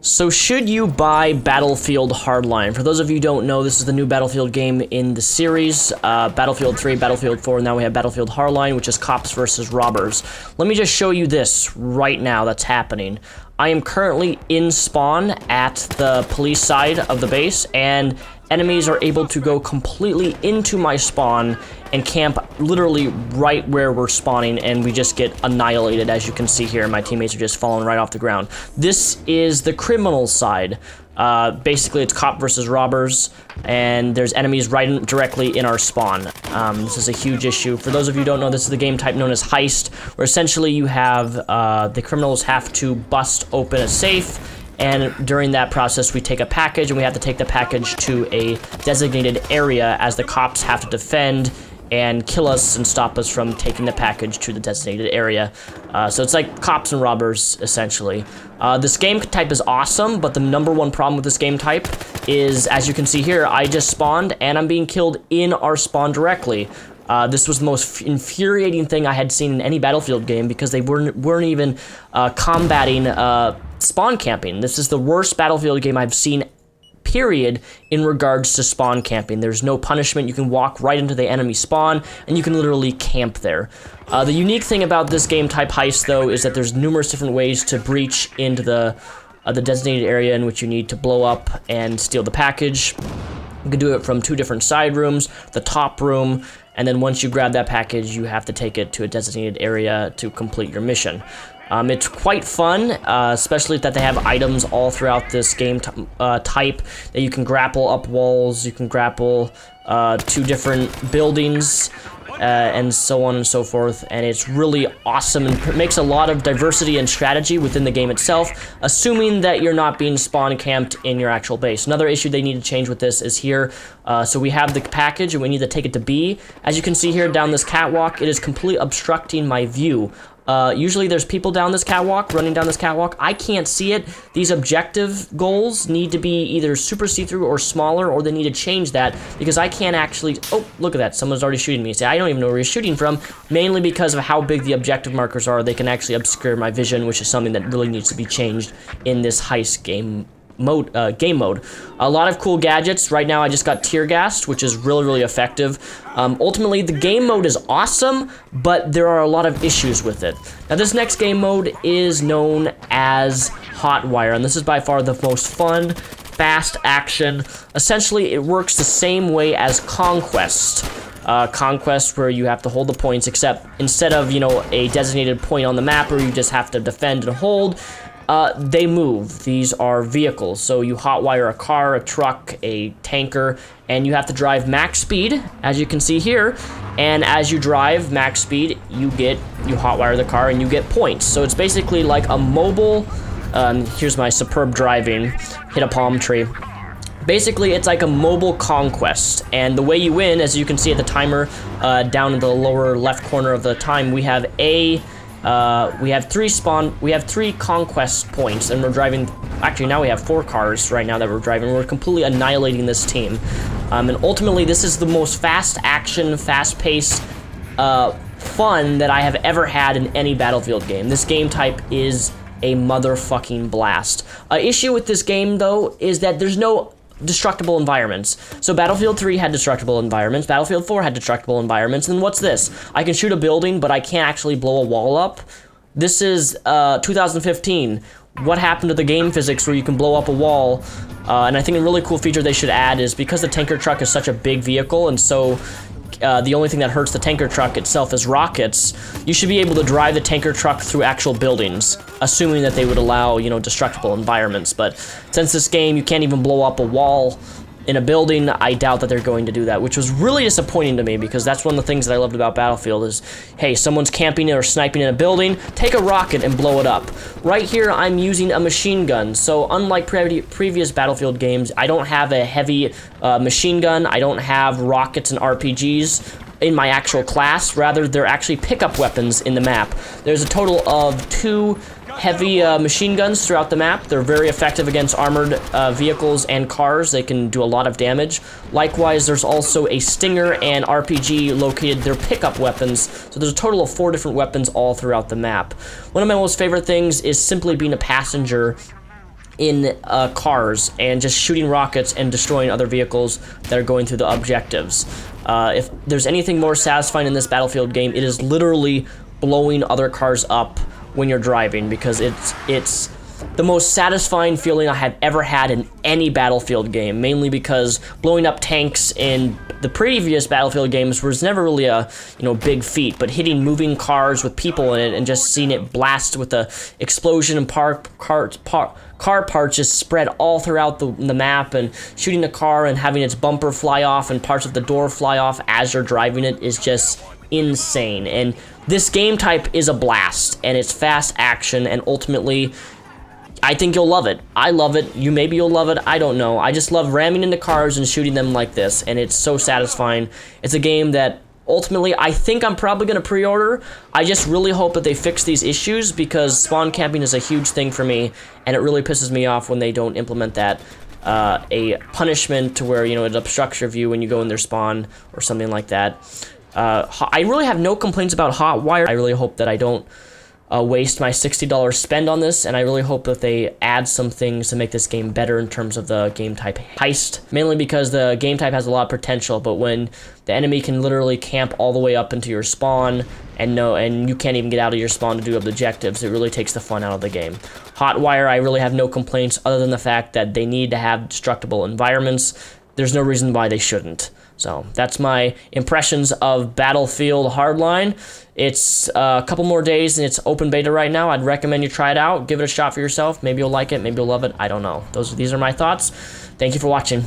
So should you buy Battlefield Hardline? For those of you who don't know, this is the new Battlefield game in the series. Battlefield 3, Battlefield 4, now we have Battlefield Hardline, which is cops versus robbers. Let me just show you this right now that's happening. I am currently in spawn at the police side of the base, and enemies are able to go completely into my spawn and camp literally right where we're spawning, and we just get annihilated, as you can see here. My teammates are just falling right off the ground. This is the criminal side. Basically, it's cop versus robbers, and there's enemies right directly in our spawn. This is a huge issue. For those of you who don't know, this is the game type known as heist, where essentially you have the criminals have to bust open a safe, and during that process we take a package, and we have to take the package to a designated area, as the cops have to defend and kill us and stop us from taking the package to the designated area. So it's like cops and robbers, essentially. This game type is awesome, but the #1 problem with this game type is, as you can see here, I just spawned and I'm being killed in our spawn directly. This was the most infuriating thing I had seen in any Battlefield game, because they weren't even combating spawn camping. This is the worst Battlefield game I've seen, period, in regards to spawn camping. There's no punishment. You can walk right into the enemy spawn, and you can literally camp there. The unique thing about this game type heist, though, is that there's numerous different ways to breach into the designated area in which you need to blow up and steal the package. You can do it from 2 different side rooms, the top room, and then once you grab that package, you have to take it to a designated area to complete your mission. It's quite fun, especially that they have items all throughout this game type that you can grapple up walls, you can grapple 2 different buildings, and so on and so forth, and it's really awesome and makes a lot of diversity and strategy within the game itself, assuming that you're not being spawn camped in your actual base. Another issue they need to change with this is here. So we have the package and we need to take it to B. As you can see here down this catwalk, it is completely obstructing my view. Usually there's people down this catwalk, running down this catwalk. I can't see it. These objective goals need to be either super see-through or smaller, or they need to change that, because I can't actually... Oh, look at that. Someone's already shooting me. See, I don't even know where he's shooting from, mainly because of how big the objective markers are. They can actually obscure my vision, which is something that really needs to be changed in this heist game mode. A lot of cool gadgets. Right now I just got tear gassed, which is really effective. Ultimately, the game mode is awesome, but there are a lot of issues with it. Now, this next game mode is known as Hotwire, and this is by far the most fun, fast action. Essentially, it works the same way as Conquest. Conquest, where you have to hold the points, except instead of, you know, a designated point on the map where you just have to defend and hold, they move. These are vehicles, so you hotwire a car, a truck, a tanker, and you have to drive max speed, as you can see here. And as you drive max speed, you hotwire the car and you get points. So it's basically like a mobile, here's my superb driving, hit a palm tree. Basically, it's like a mobile Conquest, and the way you win, as you can see at the timer down in the lower left corner of the time, we have 3 Conquest points, and we're driving, actually now we have 4 cars right now that we're driving. We're completely annihilating this team. And ultimately, this is the most fast action, fast-paced fun that I have ever had in any Battlefield game. This game type is a motherfucking blast. Issue with this game, though, is that there's no destructible environments. So Battlefield 3 had destructible environments, Battlefield 4 had destructible environments, and what's this? I can shoot a building, but I can't actually blow a wall up. This is 2015. What happened to the game physics where you can blow up a wall? And I think a really cool feature they should add is, because the tanker truck is such a big vehicle, and so the only thing that hurts the tanker truck itself is rockets, you should be able to drive the tanker truck through actual buildings, assuming that they would allow, you know, destructible environments. But since this game, you can't even blow up a wall in a building, I doubt that they're going to do that, which was really disappointing to me, because that's one of the things that I loved about Battlefield is, hey, someone's camping or sniping in a building, take a rocket and blow it up. Right here, I'm using a machine gun, so unlike previous Battlefield games, I don't have a heavy machine gun, I don't have rockets and RPGs in my actual class. Rather, they're actually pickup weapons in the map. There's a total of 2 heavy machine guns throughout the map. They're very effective against armored vehicles and cars. They can do a lot of damage. Likewise, there's also a Stinger and RPG located. They're pickup weapons. So there's a total of 4 different weapons all throughout the map. One of my most favorite things is simply being a passenger in cars and just shooting rockets and destroying other vehicles that are going through the objectives. If there's anything more satisfying in this Battlefield game, it is literally blowing other cars up when you're driving, because it's the most satisfying feeling I have ever had in any Battlefield game, mainly because blowing up tanks in the previous Battlefield games was never really a big feat, but hitting moving cars with people in it and just seeing it blast with the explosion and car parts just spread all throughout the map, and shooting the car and having its bumper fly off and parts of the door fly off as you're driving it is just insane. And this game type is a blast, and it's fast action, and ultimately I think you'll love it. I love it. Maybe you'll love it. I don't know. I just love ramming into cars and shooting them like this, and it's so satisfying. It's a game that ultimately I think I'm probably going to pre-order. I just really hope that they fix these issues, because spawn camping is a huge thing for me, and it really pisses me off when they don't implement that. A punishment to where, it obstructs your view when you go in their spawn or something like that. I really have no complaints about Hotwire. I really hope that I don't waste my $60 spend on this, and I really hope that they add some things to make this game better in terms of the game type heist, mainly because the game type has a lot of potential, but when the enemy can literally camp all the way up into your spawn and you can't even get out of your spawn to do objectives, it really takes the fun out of the game. Hotwire, I really have no complaints other than the fact that they need to have destructible environments. There's no reason why they shouldn't. So that's my impressions of Battlefield Hardline. It's a couple more days and it's open beta right now. I'd recommend you try it out. Give it a shot for yourself. Maybe you'll like it. Maybe you'll love it. I don't know. These are my thoughts. Thank you for watching.